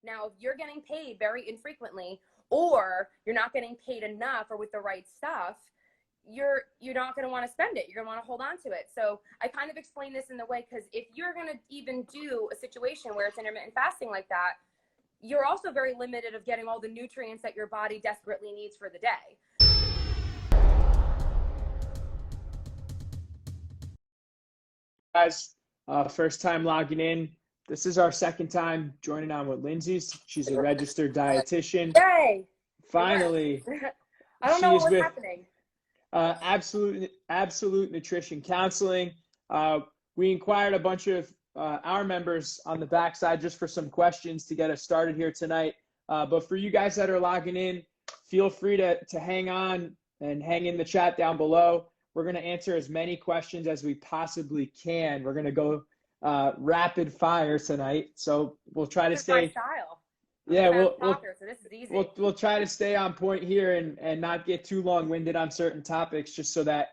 Now, if you're getting paid very infrequently, or you're not getting paid enough or with the right stuff, you're not going to want to spend it. You're going to want to hold on to it. So I kind of explain this in the way, because if you're going to even do a situation where it's intermittent fasting like that, you're also very limited of getting all the nutrients that your body desperately needs for the day. Guys, first time logging in. This is our second time joining on with Lindsay. She's a registered dietitian. Yay! Finally. I don't know what's happening. Absolute Nutrition Counseling. We inquired a bunch of our members on the backside just for some questions to get us started here tonight. But for you guys that are logging in, feel free to hang on and hang in the chat down below. We're going to answer as many questions as we possibly can. We're going to go rapid fire tonight. So we'll try to stay. My style. Yeah, So this is easy. We'll try to stay on point here and not get too long-winded on certain topics, just so that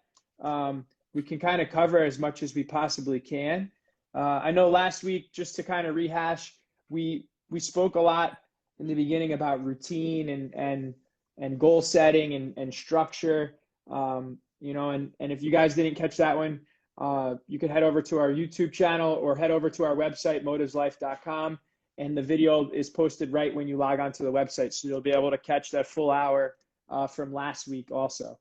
we can kind of cover as much as we possibly can. I know last week, just to kind of rehash, we spoke a lot in the beginning about routine and goal setting and structure. You know, and if you guys didn't catch that one, you can head over to our YouTube channel or head over to our website, motiveslife.com. And the video is posted right when you log onto the website. So you'll be able to catch that full hour from last week also.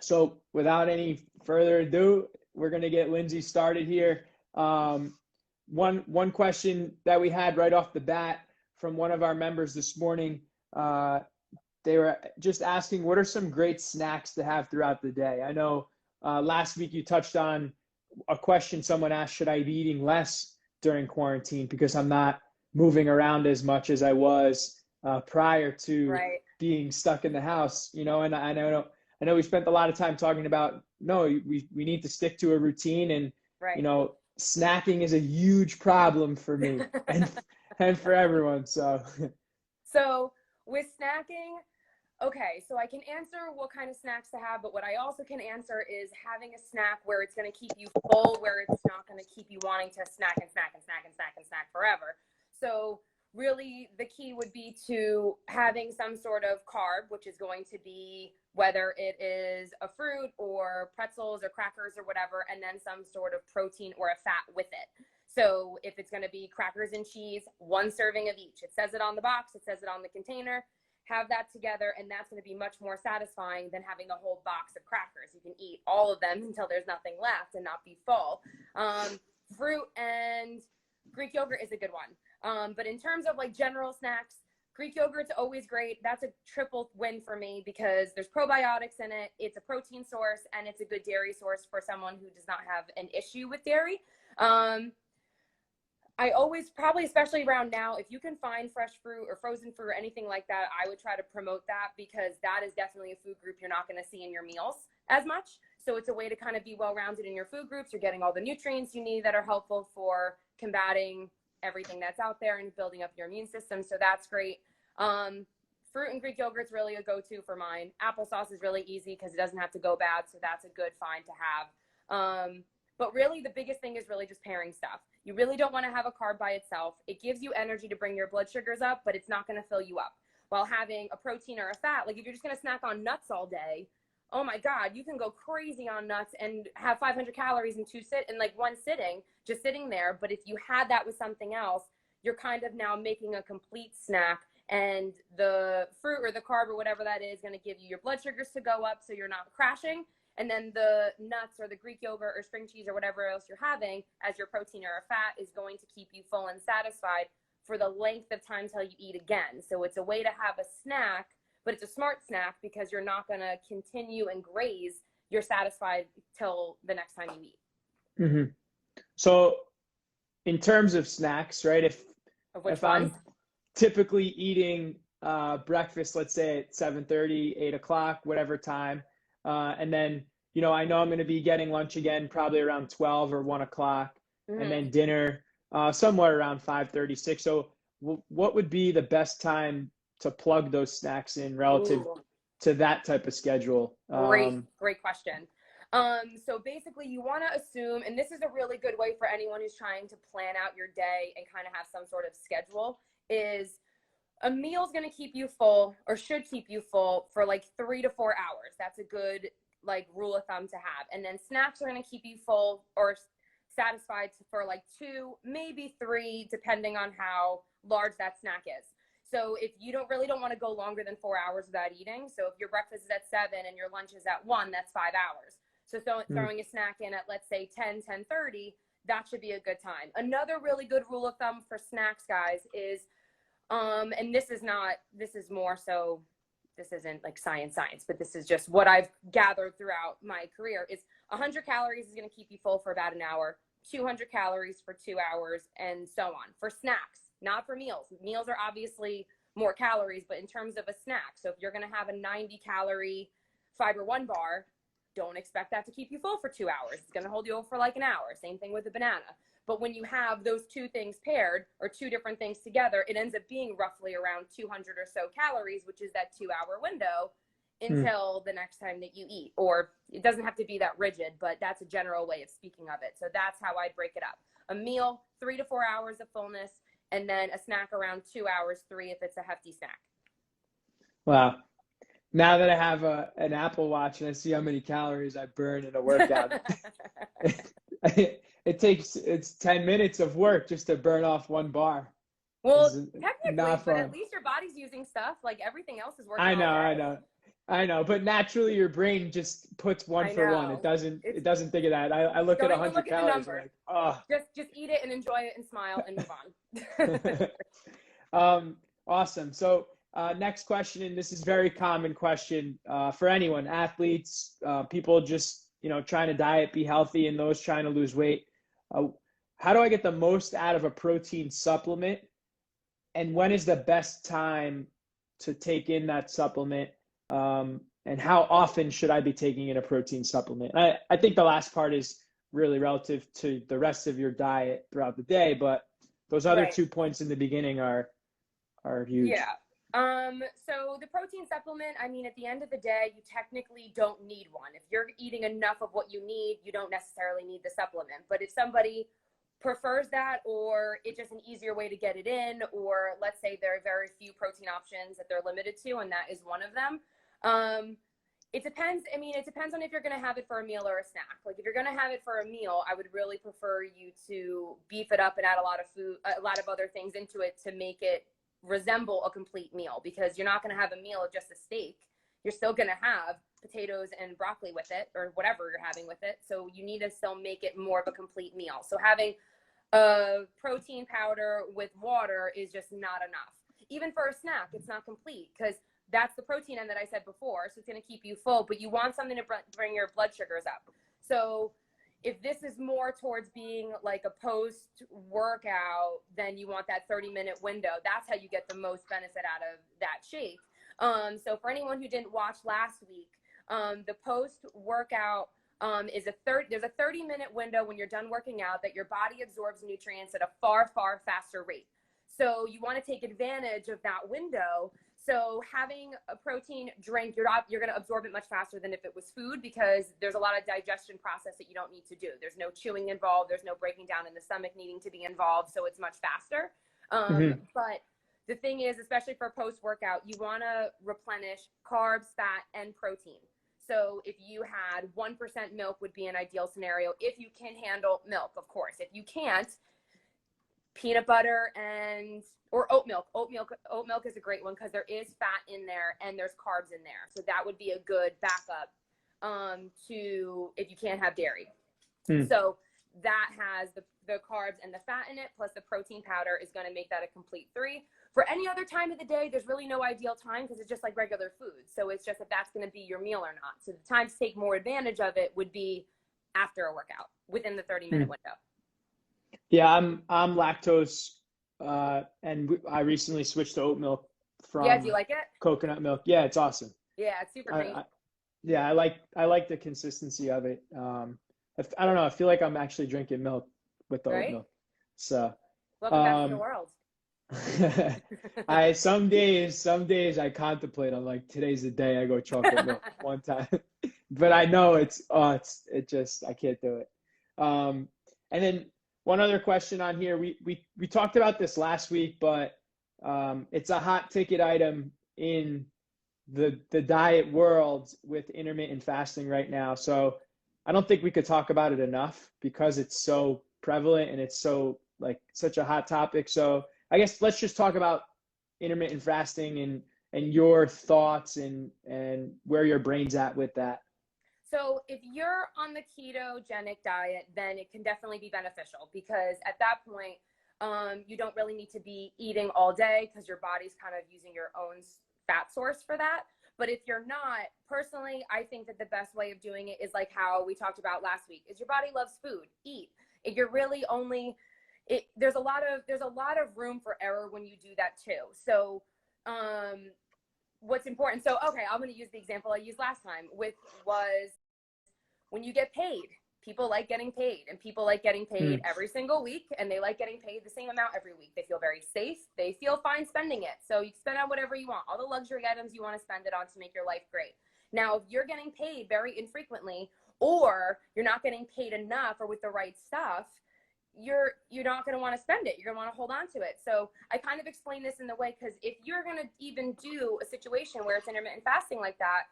So without any further ado, we're going to get Lindsay started here. One question that we had right off the bat from one of our members this morning, they were just asking, what are some great snacks to have throughout the day? I know last week you touched on a question someone asked, should I be eating less during quarantine because I'm not moving around as much as I was prior to being stuck in the house, you know? And I know we spent a lot of time talking about, no, we need to stick to a routine, and you know, snacking is a huge problem for me and for everyone. So with snacking, okay, so I can answer what kind of snacks to have, but what I also can answer is having a snack where it's going to keep you full, where it's not going to keep you wanting to snack forever. So really the key would be to having some sort of carb, which is going to be whether it is a fruit or pretzels or crackers or whatever, and then some sort of protein or a fat with it. So if it's going to be crackers and cheese, 1 serving of each. It says it on the box, it says it on the container. Have that together, and that's going to be much more satisfying than having a whole box of crackers. You can eat all of them until there's nothing left and not be full. Fruit and Greek yogurt is a good one. But in terms of like general snacks, Greek yogurt's always great. That's a triple win for me because there's probiotics in it. It's a protein source, and it's a good dairy source for someone who does not have an issue with dairy. I always, probably especially around now, if you can find fresh fruit or frozen fruit or anything like that, I would try to promote that, because that is definitely a food group you're not going to see in your meals as much. So it's a way to kind of be well-rounded in your food groups. You're getting all the nutrients you need that are helpful for combating everything that's out there and building up your immune system. So that's great. Fruit and Greek yogurt's really a go-to for mine. Applesauce is really easy because it doesn't have to go bad. So that's a good find to have. But really the biggest thing is really just pairing stuff. You really don't want to have a carb by itself. It gives you energy to bring your blood sugars up, but it's not going to fill you up. While having a protein or a fat, like if you're just going to snack on nuts all day, oh my God, you can go crazy on nuts and have 500 calories in one sitting, just sitting there. But if you had that with something else, you're kind of now making a complete snack, and the fruit or the carb or whatever that is going to give you your blood sugars to go up so you're not crashing. And then the nuts or the Greek yogurt or string cheese or whatever else you're having as your protein or a fat is going to keep you full and satisfied for the length of time till you eat again. So it's a way to have a snack, but it's a smart snack because you're not going to continue and graze. You're satisfied till the next time you eat. Mm-hmm. So in terms of snacks, right, if I'm typically eating breakfast, let's say at 7:30, 8 o'clock, whatever time, and then, you know, I know I'm going to be getting lunch again, probably around 12 or 1 o'clock, and then dinner somewhere around 5:36. So what would be the best time to plug those snacks in relative to that type of schedule? Great question. So basically you want to assume, and this is a really good way for anyone who's trying to plan out your day and kind of have some sort of schedule, is a meal's going to keep you full, or should keep you full, for like 3 to 4 hours. That's a good like rule of thumb to have. And then snacks are going to keep you full or satisfied for like 2, maybe 3, depending on how large that snack is. So if you don't want to go longer than 4 hours without eating, so if your breakfast is at 7 and your lunch is at 1, that's 5 hours. So throwing a snack in at, let's say, 10:30, that should be a good time. Another really good rule of thumb for snacks, guys, is, and this isn't like science, but this is just what I've gathered throughout my career, is 100 calories is going to keep you full for about an hour, 200 calories for 2 hours, and so on. For snacks, not for meals. Meals are obviously more calories, but in terms of a snack, so if you're going to have a 90-calorie Fiber One bar, don't expect that to keep you full for 2 hours. It's going to hold you over for like an hour. Same thing with a banana. But when you have those two things paired, or two different things together, it ends up being roughly around 200 or so calories, which is that 2-hour window until the next time that you eat. Or it doesn't have to be that rigid, but that's a general way of speaking of it. So that's how I'd break it up. A meal, 3 to 4 hours of fullness, and then a snack around 2 hours, 3 if it's a hefty snack. Wow. Now that I have an Apple Watch and I see how many calories I burn in a workout, it's 10 minutes of work just to burn off one bar. Well, technically, not but fun. at least your body's using stuff. Like everything else is working. I know. But naturally, your brain just puts one for one. It doesn't think of that. I look at 100 calories. I'm like, oh. Just eat it and enjoy it and smile and move on. Awesome. So next question, and this is a very common question for anyone, athletes, people just trying to diet, be healthy, and those trying to lose weight. How do I get the most out of a protein supplement? And when is the best time to take in that supplement? And how often should I be taking in a protein supplement? I think the last part is really relative to the rest of your diet throughout the day, but those other 2 points in the beginning are huge. Yeah. So the protein supplement, I mean, at the end of the day, you technically don't need one. If you're eating enough of what you need, you don't necessarily need the supplement. But if somebody prefers that, or it's just an easier way to get it in, or let's say there are very few protein options that they're limited to, and that is one of them. It depends. I mean, it depends on if you're going to have it for a meal or a snack. Like if you're going to have it for a meal, I would really prefer you to beef it up and add a lot of food, a lot of other things into it to make it resemble a complete meal, because you're not going to have a meal of just a steak. You're still going to have potatoes and broccoli with it, or whatever you're having with it. So you need to still make it more of a complete meal. So having a protein powder with water is just not enough. Even for a snack, it's not complete, because that's the protein in that I said before. So it's going to keep you full, but you want something to bring your blood sugars up. So if this is more towards being like a post-workout, then you want that 30-minute window. That's how you get the most benefit out of that shake. So for anyone who didn't watch last week, the post-workout there's a 30-minute window when you're done working out that your body absorbs nutrients at a far, far faster rate. So you want to take advantage of that window. So having a protein drink, you're going to absorb it much faster than if it was food, because there's a lot of digestion process that you don't need to do. There's no chewing involved. There's no breaking down in the stomach needing to be involved. So it's much faster. But the thing is, especially for post-workout, you want to replenish carbs, fat, and protein. So if you had 1% milk would be an ideal scenario if you can handle milk, of course. If you can't, peanut butter or oat milk. Oat milk is a great one because there is fat in there and there's carbs in there. So that would be a good backup to if you can't have dairy. So that has the carbs and the fat in it, plus the protein powder is going to make that a complete 3. For any other time of the day, there's really no ideal time because it's just like regular food. So it's just if that's going to be your meal or not. So the time to take more advantage of it would be after a workout, within the 30-minute window. Yeah, I'm lactose, and I recently switched to oat milk from do you like it? Coconut milk. Yeah, it's awesome. Yeah, it's super great. I like the consistency of it. I don't know. I feel like I'm actually drinking milk with the oat milk. So welcome back to the world. Some days I contemplate. I'm like, today's the day I go chocolate milk one time. but I know it just, I can't do it. And then one other question on here, we talked about this last week, but it's a hot ticket item in the diet world with intermittent fasting right now. So I don't think we could talk about it enough because it's so prevalent and it's so like such a hot topic. So I guess let's just talk about intermittent fasting and your thoughts and where your brain's at with that. So if you're on the ketogenic diet, then it can definitely be beneficial because at that point, you don't really need to be eating all day because your body's kind of using your own fat source for that. But if you're not, personally, I think that the best way of doing it is like how we talked about last week, is your body loves food, eat. If you're really only, there's a lot of room for error when you do that too. So, what's important. So, okay, I'm going to use the example I used last time was when you get paid. People like getting paid, and people like getting paid every single week, and they like getting paid the same amount every week. They feel very safe. They feel fine spending it. So you spend on whatever you want, all the luxury items you want to spend it on to make your life great. Now, if you're getting paid very infrequently, or you're not getting paid enough or with the right stuff, you're not going to want to spend it. You're going to want to hold on to it. So I kind of explain this in the way, because if you're going to even do a situation where it's intermittent fasting like that,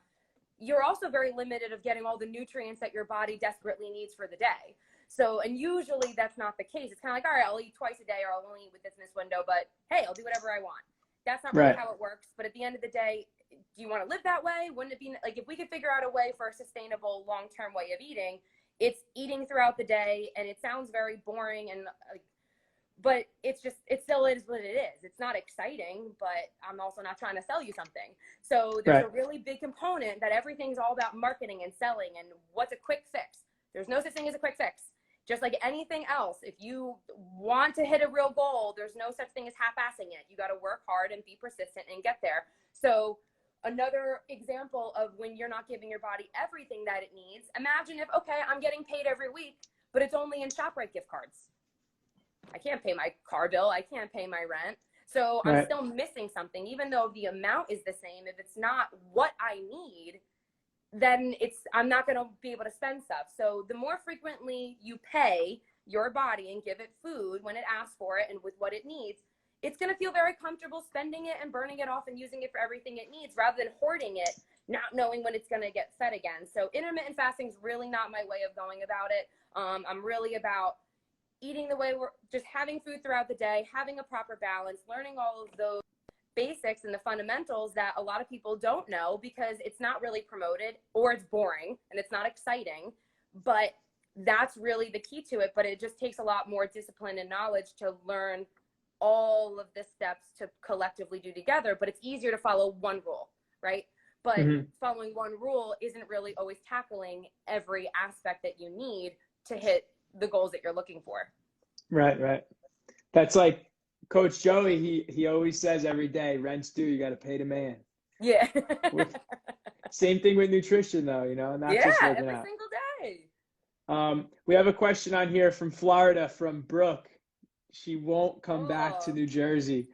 you're also very limited of getting all the nutrients that your body desperately needs for the day. So, and usually that's not the case. It's kind of like, all right, I'll eat twice a day, or I'll only eat with this in this window, but hey, I'll do whatever I want. That's not really how it works. But at the end of the day, do you want to live that way? Wouldn't it be like, if we could figure out a way for a sustainable long-term way of eating, it's eating throughout the day. And it sounds very boring and like, but it still is what it is. It's not exciting, but I'm also not trying to sell you something. So there's a really big component that everything's all about marketing and selling and what's a quick fix. There's no such thing as a quick fix. Just like anything else, if you want to hit a real goal, there's no such thing as half-assing it. You got to work hard and be persistent and get there. So another example of when you're not giving your body everything that it needs, imagine if, okay, I'm getting paid every week, but it's only in ShopRite gift cards. I can't pay my car bill. I can't pay my rent. So I'm still missing something, even though the amount is the same. If it's not what I need, then I'm not going to be able to spend stuff. So the more frequently you pay your body and give it food when it asks for it and with what it needs, it's going to feel very comfortable spending it and burning it off and using it for everything it needs, rather than hoarding it, not knowing when it's going to get fed again. So intermittent fasting is really not my way of going about it. I'm really about eating the way we're just having food throughout the day, having a proper balance, learning all of those basics and the fundamentals that a lot of people don't know because it's not really promoted, or it's boring and it's not exciting. But that's really the key to it. But it just takes a lot more discipline and knowledge to learn all of the steps to collectively do together. But it's easier to follow one rule, right? But following one rule isn't really always tackling every aspect that you need to hit the goals that you're looking for. Right. That's like Coach Joey, he always says every day, rent's due, you got to pay the man. Yeah. Same thing with nutrition though, not just working every out. single day. We have a question on here from Florida, from Brooke. She won't come back to New Jersey.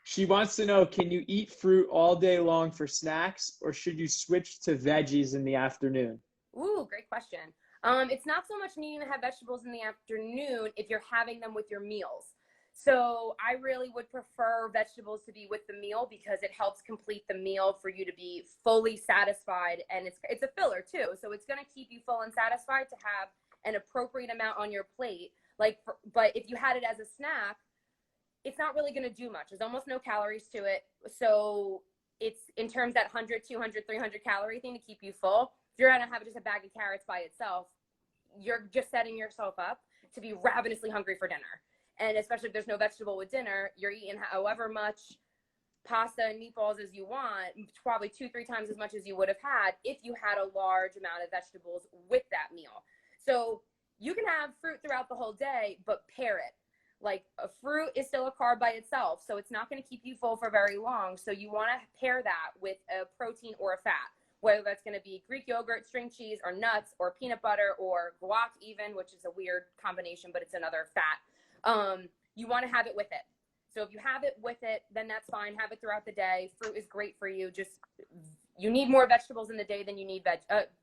She wants to know, can you eat fruit all day long for snacks, or should you switch to veggies in the afternoon? Ooh, great question. It's not so much needing to have vegetables in the afternoon if you're having them with your meals. So I really would prefer vegetables to be with the meal because it helps complete the meal for you to be fully satisfied. And it's a filler too. So it's going to keep you full and satisfied to have an appropriate amount on your plate. But if you had it as a snack, it's not really going to do much. There's almost no calories to it. So it's in terms that 100, 200, 300 calorie thing to keep you full. If you're going to have just a bag of carrots by itself, you're just setting yourself up to be ravenously hungry for dinner. And especially if there's no vegetable with dinner, you're eating however much pasta and meatballs as you want, probably 2-3 times as much as you would have had if you had a large amount of vegetables with that meal. So you can have fruit throughout the whole day, but pair it. Like a fruit is still a carb by itself, so it's not going to keep you full for very long. So you want to pair that with a protein or a fat, whether that's going to be Greek yogurt, string cheese, or nuts, or peanut butter, or guac even, which is a weird combination, but it's another fat. You want to have it with it. So if you have it with it, then that's fine. Have it throughout the day. Fruit is great for you. Just you need more vegetables in the day than you need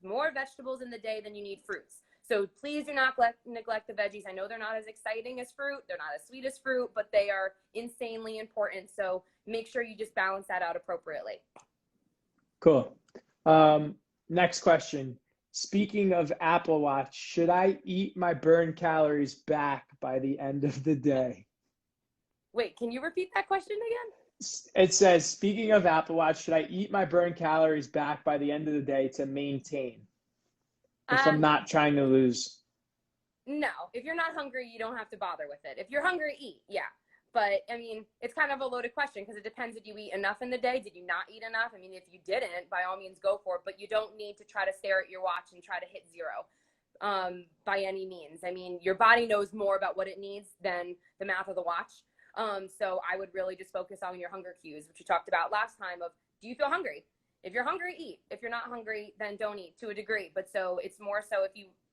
more vegetables in the day than you need fruits. So please do not neglect the veggies. I know they're not as exciting as fruit. They're not as sweet as fruit, but they are insanely important. So make sure you just balance that out appropriately. Cool. Next question. Speaking of Apple Watch, should I eat my burn calories back by the end of the day? Wait, can you repeat that question again? It says, speaking of Apple Watch, should I eat my burn calories back by the end of the day to maintain if I'm not trying to lose? No, if you're not hungry, you don't have to bother with it. If you're hungry, eat, yeah. But I mean, it's kind of a loaded question because it depends. Did you eat enough in the day? Did you not eat enough? I mean, if you didn't, by all means go for it, but you don't need to try to stare at your watch and try to hit zero by any means. I mean, your body knows more about what it needs than the mouth of the watch. So I would really just focus on your hunger cues, which we talked about last time of, do you feel hungry? If you're hungry, eat. If you're not hungry, then don't eat to a degree. But so it's more so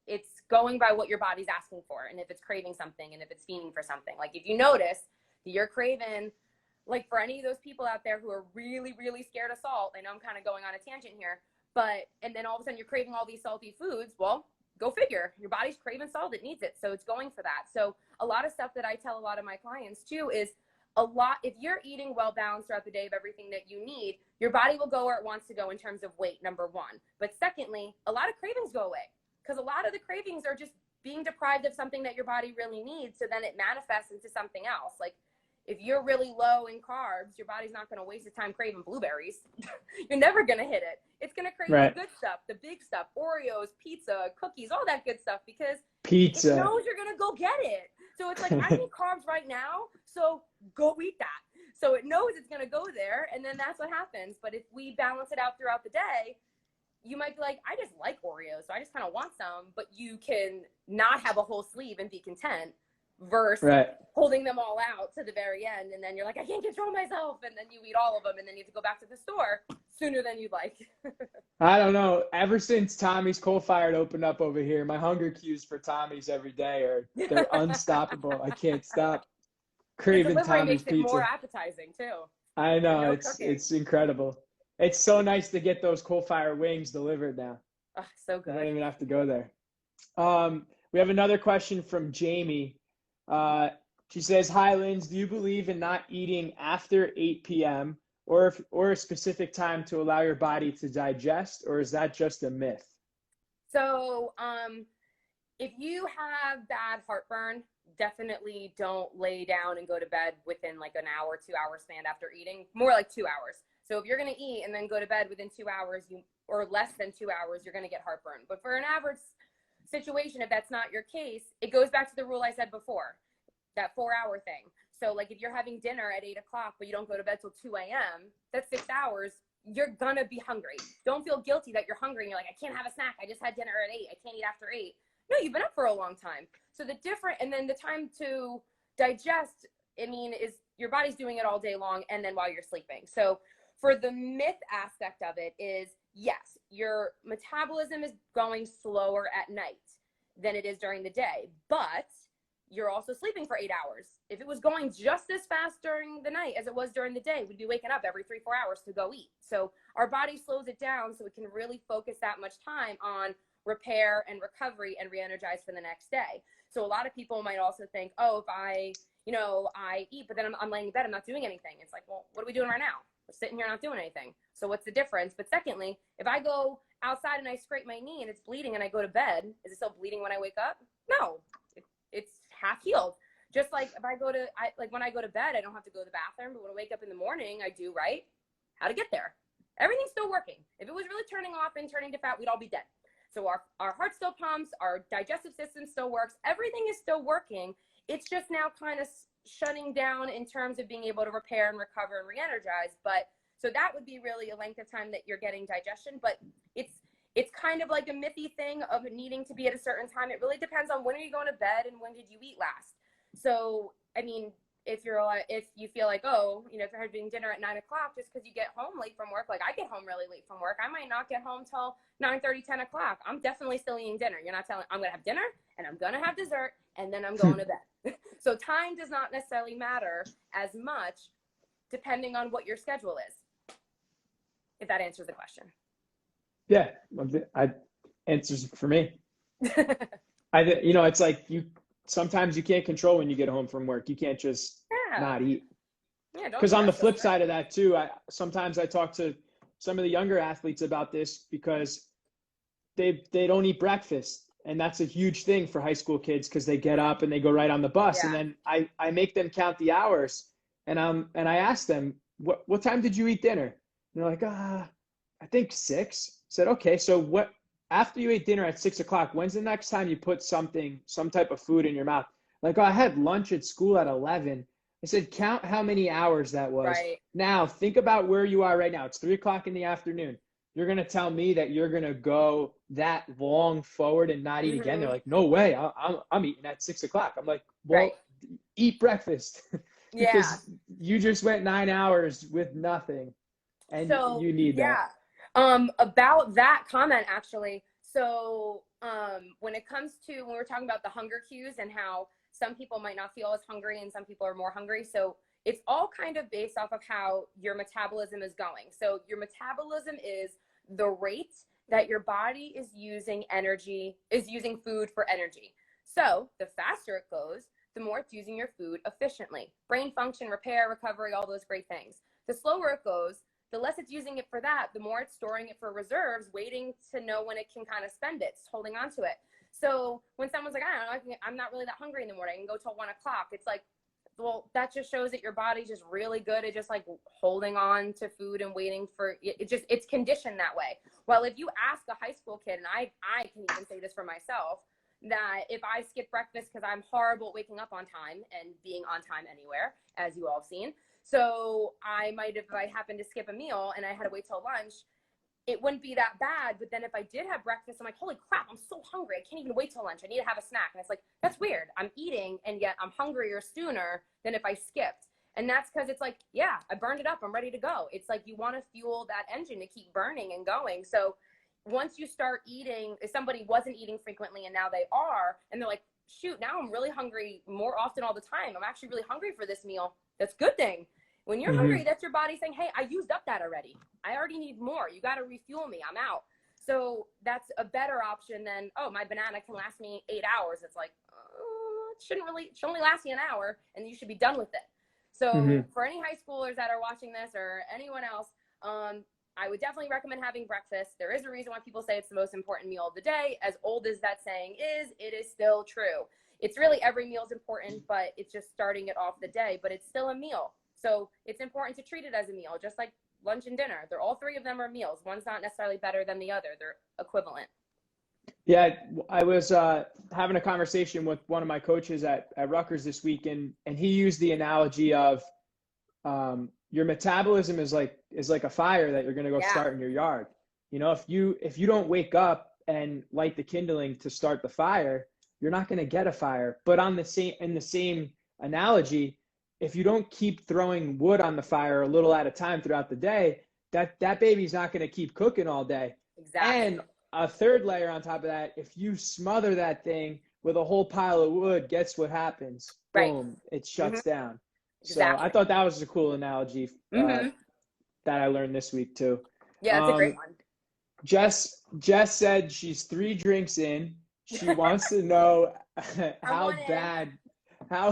it's going by what your body's asking for. And if it's craving something and if it's feeding for something, like if you notice that you're craving, like for any of those people out there who are really, really scared of salt, I know I'm kind of going on a tangent here, and then all of a sudden you're craving all these salty foods. Well, go figure. Your body's craving salt. It needs it. So it's going for that. So a lot of stuff that I tell a lot of my clients too is if you're eating well balanced throughout the day of everything that you need, your body will go where it wants to go in terms of weight, number one. But secondly, a lot of cravings go away because a lot of the cravings are just being deprived of something that your body really needs. So then it manifests into something else. Like if you're really low in carbs, your body's not going to waste its time craving blueberries. You're never going to hit it. It's going to crave the good stuff, the big stuff, Oreos, pizza, cookies, all that good stuff, because it knows you're going to go get it. So it's like, I need carbs right now, so go eat that. So it knows it's going to go there, and then that's what happens. But if we balance it out throughout the day, you might be like, I just like Oreos, so I just kind of want some, but you can not have a whole sleeve and be content versus holding them all out to the very end. And then you're like, I can't control myself. And then you eat all of them, and then you have to go back to the store sooner than you'd like. I don't know. Ever since Tommy's Coal Fired opened up over here, my hunger cues for Tommy's every day they're unstoppable. I can't stop craving Tommy's pizza. Makes it more appetizing too. I know, it's incredible. It's so nice to get those Coal Fire wings delivered now. Oh, so good. I don't even have to go there. We have another question from Jamie. She says, hi, Linz, do you believe in not eating after 8 p.m. or a specific time to allow your body to digest, or is that just a myth? So if you have bad heartburn, definitely don't lay down and go to bed within like an hour, 2 hour span after eating, more like 2 hours. So if you're going to eat and then go to bed within 2 hours or less than 2 hours, you're going to get heartburn. But for an average situation, if that's not your case, it goes back to the rule I said before, that 4 hour thing. So like if you're having dinner at 8 o'clock, but you don't go to bed till 2 a.m., that's 6 hours. You're going to be hungry. Don't feel guilty that you're hungry and you're like, I can't have a snack. I just had dinner at 8. I can't eat after 8. No, you've been up for a long time. So and then the time to digest, I mean, is your body's doing it all day long and then while you're sleeping. So for the myth aspect of it is, yes, your metabolism is going slower at night than it is during the day, but you're also sleeping for 8 hours. If it was going just as fast during the night as it was during the day, we'd be waking up every 3-4 hours to go eat. So our body slows it down so it can really focus that much time on repair and recovery and re-energize for the next day. So a lot of people might also think, oh, if I eat, but then I'm laying in bed, I'm not doing anything. It's like, well, what are we doing right now? We're sitting here not doing anything. So what's the difference? But secondly, if I go outside and I scrape my knee and it's bleeding and I go to bed, is it still bleeding when I wake up? No, it's half healed. Just like if when I go to bed, I don't have to go to the bathroom, but when I wake up in the morning, I do, right? How to get there. Everything's still working. If it was really turning off and turning to fat, we'd all be dead. So our heart still pumps, our digestive system still works, everything is still working. It's just now kind of shutting down in terms of being able to repair and recover and re-energize. But so that would be really a length of time that you're getting digestion, but it's kind of like a mythy thing of needing to be at a certain time. It really depends on when are you going to bed and when did you eat last. So, I mean, if you feel like, oh, if you're having dinner at 9 o'clock just because you get home late from work, like I get home really late from work, I might not get home till 9:30, 10 o'clock. I'm definitely still eating dinner. You're not telling, I'm going to have dinner and I'm going to have dessert and then I'm going to bed. So time does not necessarily matter as much depending on what your schedule is, if that answers the question. Yeah, I answers for me. It's like sometimes you can't control when you get home from work. You can't just Yeah. not eat. Yeah, don't Because do on the that so flip side of early. that too, sometimes I talk to some of the younger athletes about this because they don't eat breakfast, and that's a huge thing for high school kids because they get up and they go right on the bus, and Yeah. then I make them count the hours, and I ask them what time did you eat dinner? And they're like, I think 6. I said, okay, so what after you ate dinner at 6 o'clock, when's the next time you put some type of food in your mouth? Like, oh, I had lunch at school at 11. I said, count how many hours that was. Right. Now think about where you are right now. It's 3 o'clock in the afternoon. You're going to tell me that you're going to go that long forward and not eat again? They're Hmm. like, no way. I'm eating at 6 o'clock. I'm like, Right. well, eat breakfast Yeah. because you just went 9 hours with nothing and So you need that. yeah, about that comment actually. So when it comes to when we're talking about the hunger cues and how some people might not feel as hungry and some people are more hungry, so it's all kind of based off of how your metabolism is going. So your metabolism is the rate that your body is using food for energy. So the faster it goes, the more it's using your food efficiently. Brain function, repair, recovery, all those great things. The slower it goes, the less it's using it for that, the more it's storing it for reserves, waiting to know when it can kind of spend it, it's holding on to it. So when someone's like, I don't know, I'm not really that hungry in the morning, I can go till 1 o'clock. It's like, well, that just shows that your body's just really good at just like holding on to food and waiting for it. It's conditioned that way. Well, if you ask a high school kid, and I can even say this for myself, that if I skip breakfast because I'm horrible at waking up on time and being on time anywhere, as you all have seen, so I might have, if I happened to skip a meal and I had to wait till lunch, it wouldn't be that bad. But then if I did have breakfast, I'm like, holy crap, I'm so hungry. I can't even wait till lunch. I need to have a snack. And it's like, that's weird. I'm eating and yet I'm hungrier sooner than if I skipped. And that's because it's like, yeah, I burned it up. I'm ready to go. It's like you want to fuel that engine to keep burning and going. So once you start eating, if somebody wasn't eating frequently and now they are, and they're like, shoot, now I'm really hungry more often all the time. I'm actually really hungry for this meal. That's a good thing. When you're Mm-hmm. hungry, that's your body saying, hey, I used up that already. I already need more. You got to refuel me. I'm out. So that's a better option than, oh, my banana can last me 8 hours. It's like, it should only last you an hour and you should be done with it. Mm-hmm. So for any high schoolers that are watching this or anyone else, I would definitely recommend having breakfast. There is a reason why people say it's the most important meal of the day. As old as that saying is, it is still true. It's really every meal is important, but it's just starting it off the day, but it's still a meal. So it's important to treat it as a meal, just like lunch and dinner. They're all three of them are meals. One's not necessarily better than the other. They're equivalent. Yeah, I was having a conversation with one of my coaches at Rutgers this week, and he used the analogy of your metabolism is like a fire that you're going to go Yeah. start in your yard. If you don't wake up and light the kindling to start the fire, you're not going to get a fire. But in the same analogy, if you don't keep throwing wood on the fire a little at a time throughout the day, that baby's not going to keep cooking all day. Exactly. And a third layer on top of that, if you smother that thing with a whole pile of wood, guess what happens? Right. Boom, it Mm-hmm. shuts down. So I Exactly. thought that was a cool analogy Mm-hmm. that I learned this week too. Yeah, it's a great one. Jess said she's 3 drinks in. She wants to know how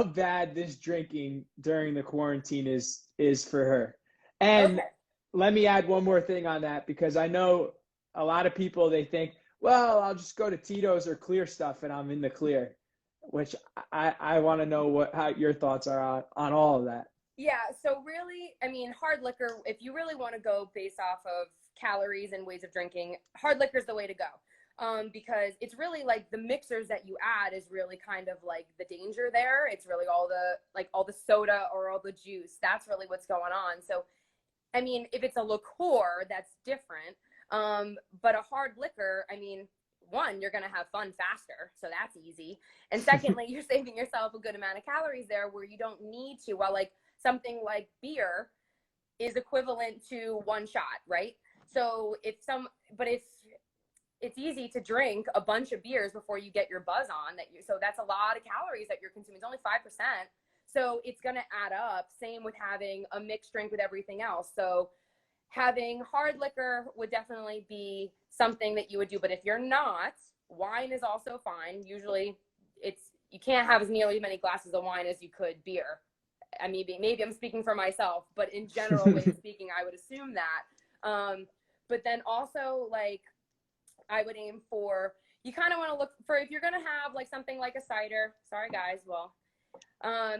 bad this drinking during the quarantine is for her. And Okay. let me add one more thing on that, because I know a lot of people, they think, well, I'll just go to Tito's or Clear Stuff and I'm in the clear, which I want to know how your thoughts are on all of that. Yeah, so really, I mean, hard liquor, if you really want to go based off of calories and ways of drinking, hard liquor is the way to go. Because it's really like the mixers that you add is really kind of like the danger there. It's really all the soda or all the juice. That's really what's going on. So, I mean, if it's a liqueur, that's different. But a hard liquor, I mean, one, you're going to have fun faster. So that's easy. And secondly, you're saving yourself a good amount of calories there where you don't need to. Well, like something like beer is equivalent to one shot, right? So if it's easy to drink a bunch of beers before you get your buzz on, so that's a lot of calories that you're consuming. It's only 5%. So it's going to add up. Same with having a mixed drink with everything else. So having hard liquor would definitely be something that you would do. But if you're not, wine is also fine. Usually you can't have as nearly as many glasses of wine as you could beer. I mean, maybe I'm speaking for myself, but in general way of speaking, I would assume that. But then also, like, I would aim for, you kind of want to look for, if you're going to have like something like a cider, sorry guys, well,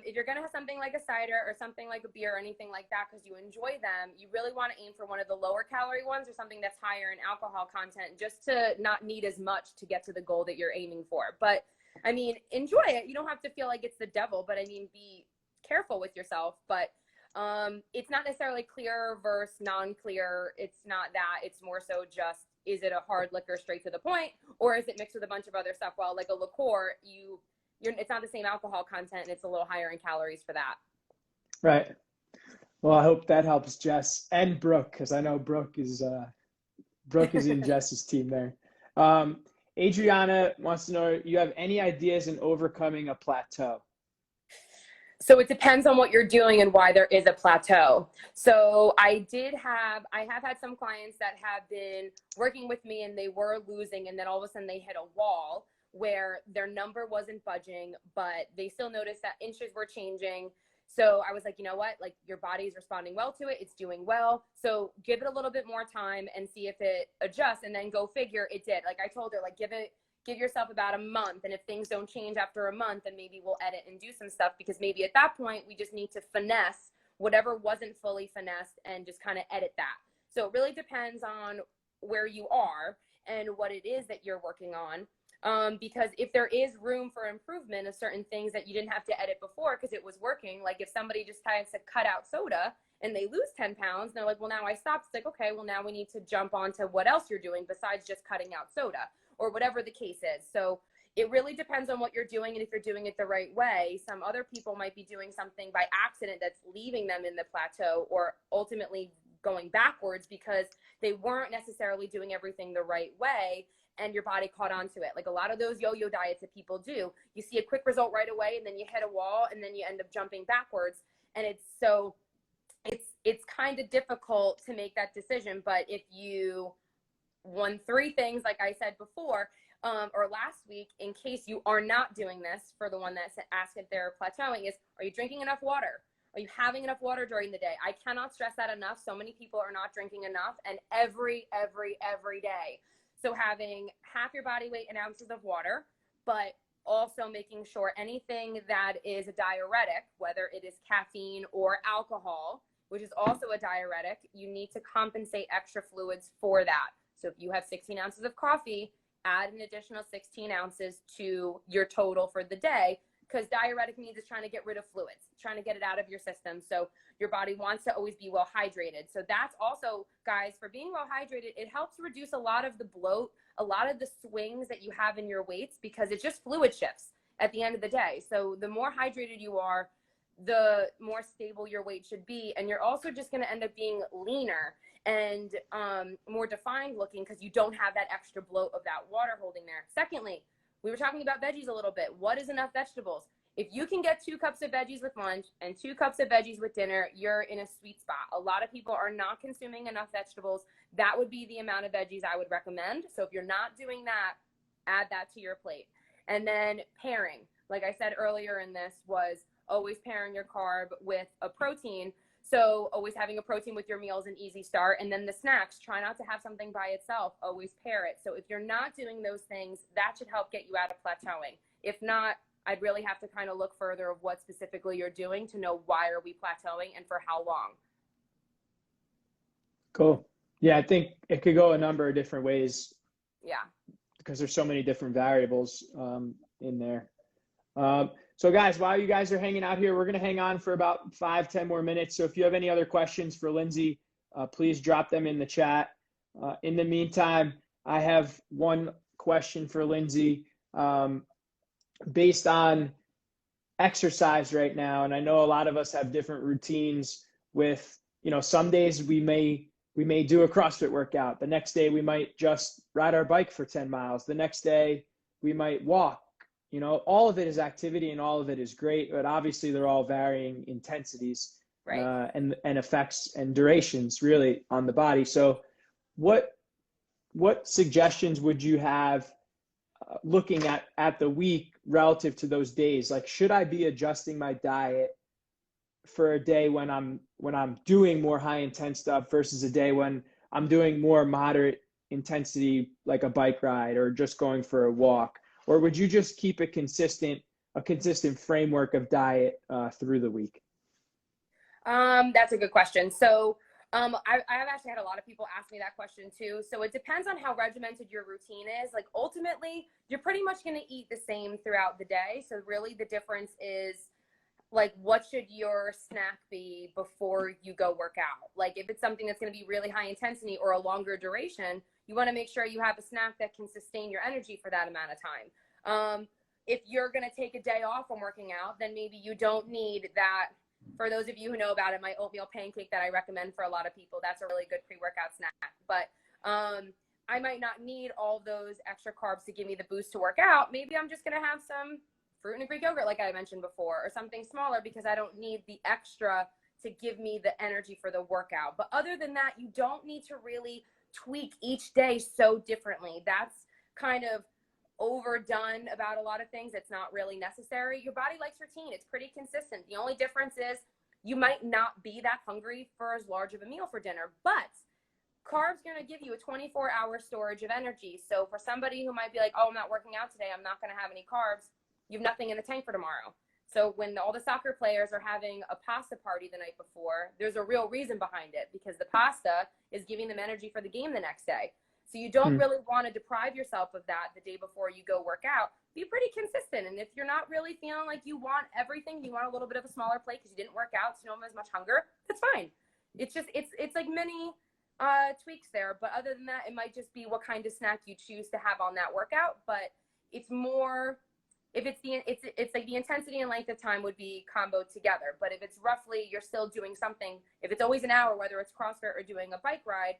if you're going to have something like a cider or something like a beer or anything like that, because you enjoy them, you really want to aim for one of the lower calorie ones or something that's higher in alcohol content, just to not need as much to get to the goal that you're aiming for. But I mean, enjoy it. You don't have to feel like it's the devil, but I mean, be careful with yourself. But it's not necessarily clear versus non-clear. It's not that. It's more so just, is it a hard liquor straight to the point, or is it mixed with a bunch of other stuff? Well, like a liqueur, it's not the same alcohol content, and it's a little higher in calories for that. Right. Well, I hope that helps Jess and Brooke, because I know Brooke is in Jess's team there. Adriana wants to know, you have any ideas in overcoming a plateau? So it depends on what you're doing and why there is a plateau. So I have had some clients that have been working with me and they were losing, and then all of a sudden they hit a wall where their number wasn't budging, but they still noticed that inches were changing. So I was like, you know what, like, your body's responding well to it. It's doing well. So give it a little bit more time and see if it adjusts, and then go figure it did. Like I told her, like, give yourself about a month. And if things don't change after a month, then maybe we'll edit and do some stuff, because maybe at that point we just need to finesse whatever wasn't fully finessed and just kind of edit that. So it really depends on where you are and what it is that you're working on. Because if there is room for improvement of certain things that you didn't have to edit before because it was working, like if somebody just tries to cut out soda and they lose 10 pounds, and they're like, well, now I stopped. It's like, okay, well, now we need to jump on to what else you're doing besides just cutting out soda, or whatever the case is. So it really depends on what you're doing and if you're doing it the right way. Some other people might be doing something by accident that's leaving them in the plateau, or ultimately going backwards because they weren't necessarily doing everything the right way, and your body caught on to it. Like a lot of those yo-yo diets that people do, you see a quick result right away, and then you hit a wall, and then you end up jumping backwards. And it's kind of difficult to make that decision. But if you won 3 things, like I said before, or last week, in case you are not doing this, for the one that's asked if they're plateauing, is, are you drinking enough water? Are you having enough water during the day? I cannot stress that enough. So many people are not drinking enough, and every day. So having half your body weight in ounces of water, but also making sure anything that is a diuretic, whether it is caffeine or alcohol, which is also a diuretic, you need to compensate extra fluids for that. So if you have 16 ounces of coffee, add an additional 16 ounces to your total for the day, because diuretic means it's trying to get rid of fluids, trying to get it out of your system. So your body wants to always be well hydrated. So that's also, guys, for being well hydrated, it helps reduce a lot of the bloat, a lot of the swings that you have in your weights, because it's just fluid shifts at the end of the day. So the more hydrated you are, the more stable your weight should be. And you're also just going to end up being leaner and more defined looking, because you don't have that extra bloat of that water holding there. Secondly, we were talking about veggies a little bit. What is enough vegetables? If you can get 2 cups of veggies with lunch and 2 cups of veggies with dinner, you're in a sweet spot. A lot of people are not consuming enough vegetables. That would be the amount of veggies I would recommend. So if you're not doing that, add that to your plate. And then pairing, like I said earlier in this, was always pairing your carb with a protein. So always having a protein with your meals, an easy start. And then the snacks, try not to have something by itself. Always pair it. So if you're not doing those things, that should help get you out of plateauing. If not, I'd really have to kind of look further of what specifically you're doing to know why are we plateauing and for how long. Cool. Yeah, I think it could go a number of different ways. Yeah. Because there's so many different variables in there. So guys, while you guys are hanging out here, we're going to hang on for about 5-10 more minutes. So if you have any other questions for Lindsay, please drop them in the chat. In the meantime, I have one question for Lindsay. Based on exercise right now, and I know a lot of us have different routines with, some days we may do a CrossFit workout. The next day we might just ride our bike for 10 miles. The next day we might walk. All of it is activity and all of it is great, but obviously they're all varying intensities. Right. and effects and durations really on the body. So what suggestions would you have looking at the week relative to those days? Like, should I be adjusting my diet for a day when I'm doing more high intense stuff versus a day when I'm doing more moderate intensity, like a bike ride or just going for a walk? Or would you just keep a consistent framework of diet through the week? That's a good question. So I've actually had a lot of people ask me that question too. So it depends on how regimented your routine is. Like ultimately, you're pretty much going to eat the same throughout the day. So really the difference is like, what should your snack be before you go work out? Like if it's something that's going to be really high intensity or a longer duration, you want to make sure you have a snack that can sustain your energy for that amount of time. If you're going to take a day off from working out, then maybe you don't need that. For those of you who know about it, my oatmeal pancake that I recommend for a lot of people, that's a really good pre-workout snack. But I might not need all those extra carbs to give me the boost to work out. Maybe I'm just going to have some fruit and Greek yogurt, like I mentioned before, or something smaller because I don't need the extra to give me the energy for the workout. But other than that, you don't need to really tweak each day so differently. That's kind of overdone about a lot of things. It's not really necessary. Your body likes routine. It's pretty consistent. The only difference is you might not be that hungry for as large of a meal for dinner, but carbs going to give you a 24-hour storage of energy. So for somebody who might be like, oh, I'm not working out today, I'm not going to have any carbs, you have nothing in the tank for tomorrow. So when all the soccer players are having a pasta party the night before, there's a real reason behind it because the pasta is giving them energy for the game the next day. So you don't really want to deprive yourself of that the day before you go work out. Be pretty consistent. And if you're not really feeling like you want everything, you want a little bit of a smaller plate because you didn't work out, so you don't have as much hunger, that's fine. It's just, it's like many tweaks there. But other than that, it might just be what kind of snack you choose to have on that workout. But it's more, if it's like the intensity and length of time would be comboed together. But if it's roughly, you're still doing something, if it's always an hour, whether it's CrossFit or doing a bike ride,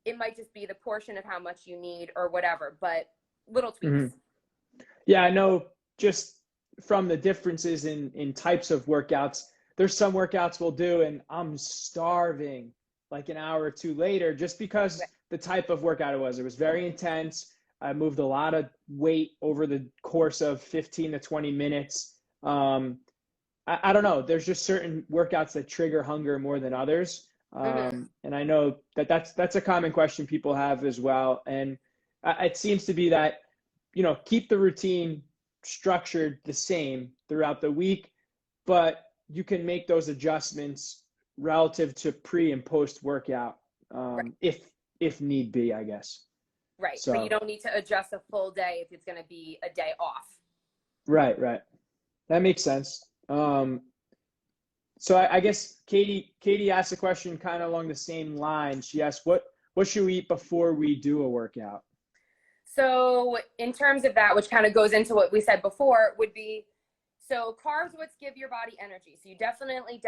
it might just be the portion of how much you need or whatever, but little tweaks. Mm-hmm. Yeah, I know just from the differences in types of workouts, there's some workouts we'll do and I'm starving like an hour or two later just because the type of workout it was. It was very intense. I moved a lot of weight over the course of 15 to 20 minutes. I don't know. There's just certain workouts that trigger hunger more than others. And I know that's a common question people have as well. And it seems to be that, keep the routine structured the same throughout the week, but you can make those adjustments relative to pre and post workout, if need be, I guess. Right. So, but you don't need to adjust a full day if it's going to be a day off. Right. That makes sense. So I guess Katie asked a question kind of along the same line. She asked, what should we eat before we do a workout? So in terms of that, which kind of goes into what we said before, would be, so carbs would give your body energy. So you definitely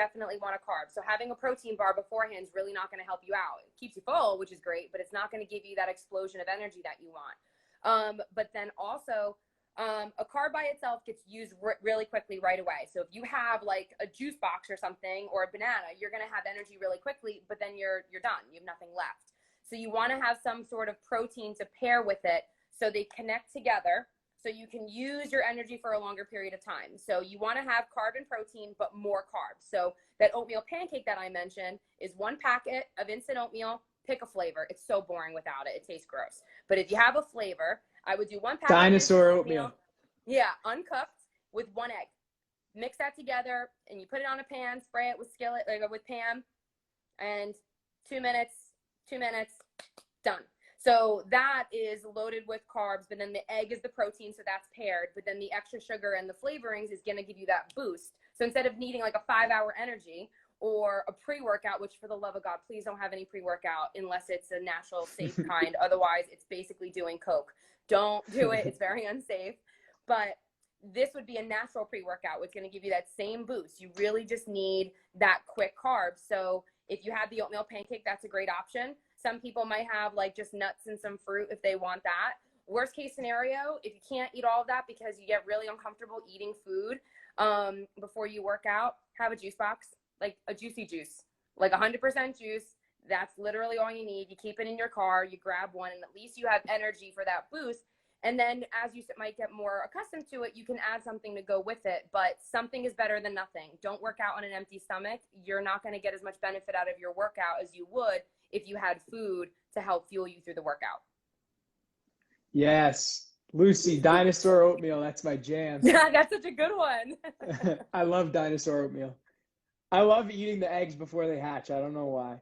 want a carb. So having a protein bar beforehand is really not going to help you out. It keeps you full, which is great, but it's not going to give you that explosion of energy that you want. But then also, a carb by itself gets used really quickly right away. So if you have like a juice box or something or a banana, you're going to have energy really quickly, but then you're done. You have nothing left. So you want to have some sort of protein to pair with it so they connect together so you can use your energy for a longer period of time. So you want to have carb and protein, but more carbs. So that oatmeal pancake that I mentioned is 1 packet of instant oatmeal. Pick a flavor. It's so boring without it. It tastes gross. But if you have a flavor, I would do 1 packet dinosaur of oatmeal. Yeah, uncooked with 1 egg. Mix that together and you put it on a pan, spray it with skillet, with Pam, and 2 minutes, done. So that is loaded with carbs, but then the egg is the protein, so that's paired. But then the extra sugar and the flavorings is going to give you that boost. So instead of needing like a 5-hour energy or a pre-workout, which for the love of God, please don't have any pre-workout unless it's a natural, safe kind. Otherwise, it's basically doing Coke. Don't do it. It's very unsafe. But this would be a natural pre-workout. It's going to give you that same boost. You really just need that quick carb. So if you have the oatmeal pancake, that's a great option. Some people might have like just nuts and some fruit if they want that. Worst case scenario, if you can't eat all of that because you get really uncomfortable eating food before you work out, have a juice box. like a juicy juice, like 100% juice. That's literally all you need. You keep it in your car, you grab one, and at least you have energy for that boost. And then as you might get more accustomed to it, you can add something to go with it. But something is better than nothing. Don't work out on an empty stomach. You're not going to get as much benefit out of your workout as you would if you had food to help fuel you through the workout. Yes. Lucy, dinosaur oatmeal. That's my jam. Yeah, that's such a good one. I love dinosaur oatmeal. I love eating the eggs before they hatch. I don't know why.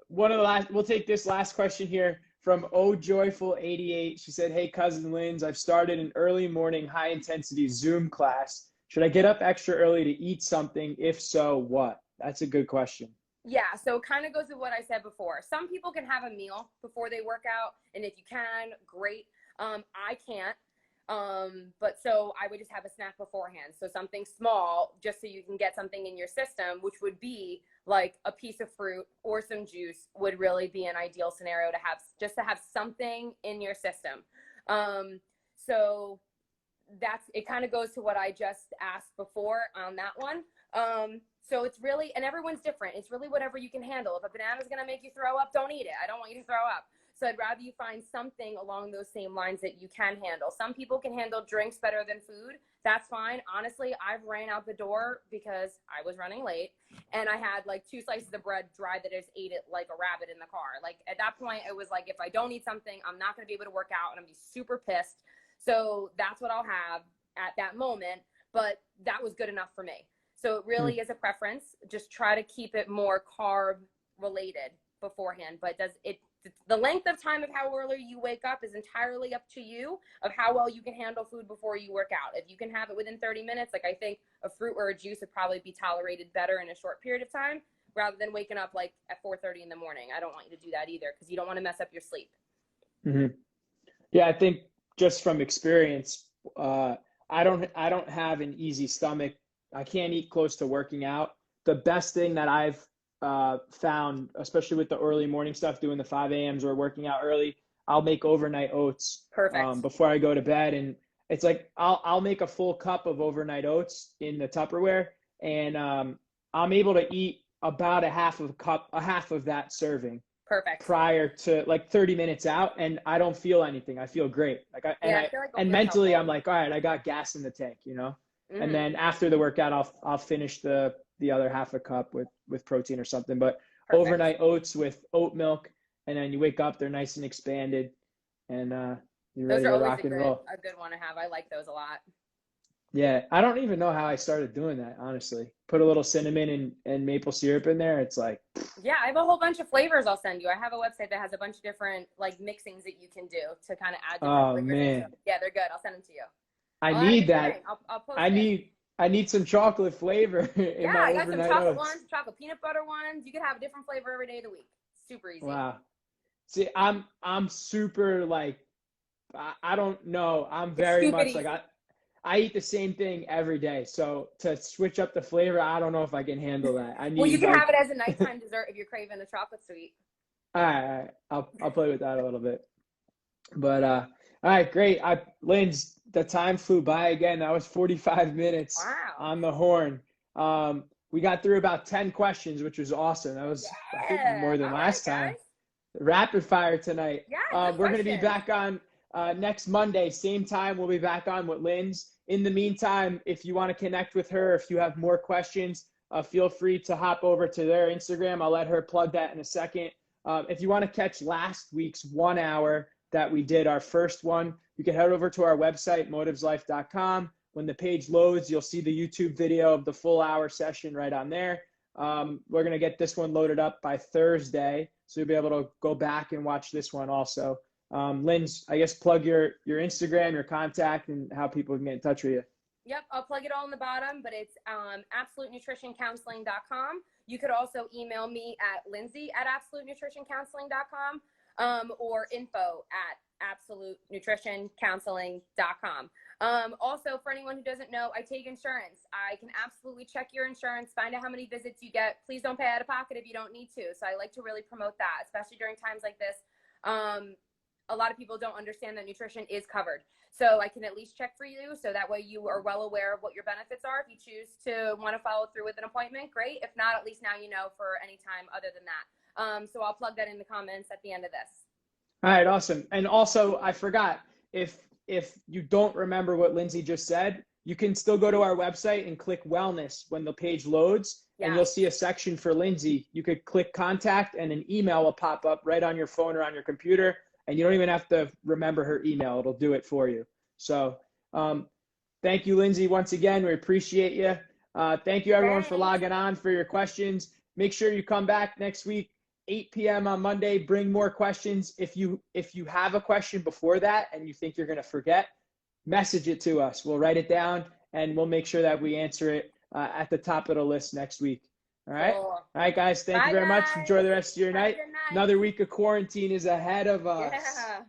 One of the last, we'll take this last question here from OJoyful88. She said, "Hey, cousin Linz, I've started an early morning high intensity Zoom class. Should I get up extra early to eat something? If so, what?" That's a good question. Yeah, so it kind of goes with what I said before. Some people can have a meal before they work out, and if you can, great. I can't. But so I would just have a snack beforehand. So something small, just so you can get something in your system, which would be like a piece of fruit or some juice would really be an ideal scenario to have, just to have something in your system. So that's, it kind of goes to what I just asked before on that one. So it's really, and everyone's different. It's really whatever you can handle. If a banana is going to make you throw up, don't eat it. I don't want you to throw up. So I'd rather you find something along those same lines that you can handle. Some people can handle drinks better than food. That's fine. Honestly, I've ran out the door because I was running late and I had like 2 slices of bread dry that I just ate it like a rabbit in the car. Like at that point, it was like, if I don't eat something, I'm not going to be able to work out and I'm going to be super pissed. So that's what I'll have at that moment. But that was good enough for me. So it really is a preference. Just try to keep it more carb related beforehand. But the length of time of how early you wake up is entirely up to you, of how well you can handle food before you work out. If you can have it within 30 minutes, like I think a fruit or a juice would probably be tolerated better in a short period of time rather than waking up like at 4:30 in the morning. I don't want you to do that either because you don't want to mess up your sleep. Mm-hmm. Yeah, I think just from experience, I don't have an easy stomach. I can't eat close to working out. The best thing that I've found, especially with the early morning stuff, doing the 5 a.m.s or working out early, I'll make overnight oats before I go to bed. And it's like, I'll make a full cup of overnight oats in the Tupperware. And I'm able to eat about a half of that serving. Perfect. Prior to like 30 minutes out, and I don't feel anything. I feel great. And mentally I'm like, all right, I got gas in the tank, you know? Mm-hmm. And then after the workout, I'll finish the other half a cup with protein or something. But perfect. Overnight oats with oat milk, and then you wake up, they're nice and expanded, and you're ready to rock and roll. A good one to have. I like those a lot. Yeah, I don't even know how I started doing that, honestly. Put a little cinnamon and maple syrup in there. It's like, yeah, I have a whole bunch of flavors I'll send you. I have a website that has a bunch of different like mixings that you can do to kind of add different flavors. Man. Yeah, they're good. I'll send them to you. I need that. I'll post I need some chocolate flavor in my I got some chocolate oats. ones, chocolate peanut butter ones. You could have a different flavor every day of the week. Super easy. Wow. See, I'm super like, I don't know. I'm very much easy. Like I eat the same thing every day. So to switch up the flavor, I don't know if I can handle that. Well, you can have it as a nighttime dessert if you're craving a chocolate sweet. All right. I'll play with that a little bit. But all right, great. Linz, the time flew by again. That was 45 minutes on the horn. We got through about 10 questions, which was awesome. That was I think more than last time. Rapid fire tonight. Yeah, we're going to be back on next Monday, same time. We'll be back on with Linz. In the meantime, if you want to connect with her, if you have more questions, feel free to hop over to their Instagram. I'll let her plug that in a second. If you want to catch last week's 1 hour that we did, our first one, you can head over to our website, motiveslife.com. When the page loads, you'll see the YouTube video of the full hour session right on there. We're going to get this one loaded up by Thursday, so you'll be able to go back and watch this one also. Linz, I guess plug your Instagram, your contact, and how people can get in touch with you. Yep, I'll plug it all in the bottom, but it's absolutenutritioncounseling.com. You could also email me at lindsay@absolutenutritioncounseling.com or info@absolutenutritioncounseling.com. Also, for anyone who doesn't know, I take insurance. I can absolutely check your insurance, find out how many visits you get. Please don't pay out of pocket if you don't need to. So I like to really promote that, especially during times like this. a lot of people don't understand that nutrition is covered. So I can at least check for you. So that way you are well aware of what your benefits are. If you choose to want to follow through with an appointment, great. If not, at least now you know for any time other than that. So I'll plug that in the comments at the end of this. All right, awesome. And also, I forgot, if you don't remember what Lindsay just said, you can still go to our website and click wellness when the page loads, and you'll see a section for Lindsay. You could click contact and an email will pop up right on your phone or on your computer, and you don't even have to remember her email. It'll do it for you. So thank you, Lindsay, once again. We appreciate you. Thank you, everyone, for logging on, for your questions. Make sure you come back next week, 8 p.m. on Monday. Bring more questions. If you have a question before that and you think you're going to forget, message it to us. We'll write it down, and we'll make sure that we answer it at the top of the list next week. All right? Cool. All right, guys. Thank you very much. Enjoy the rest of your night. Another week of quarantine is ahead of us. Yeah.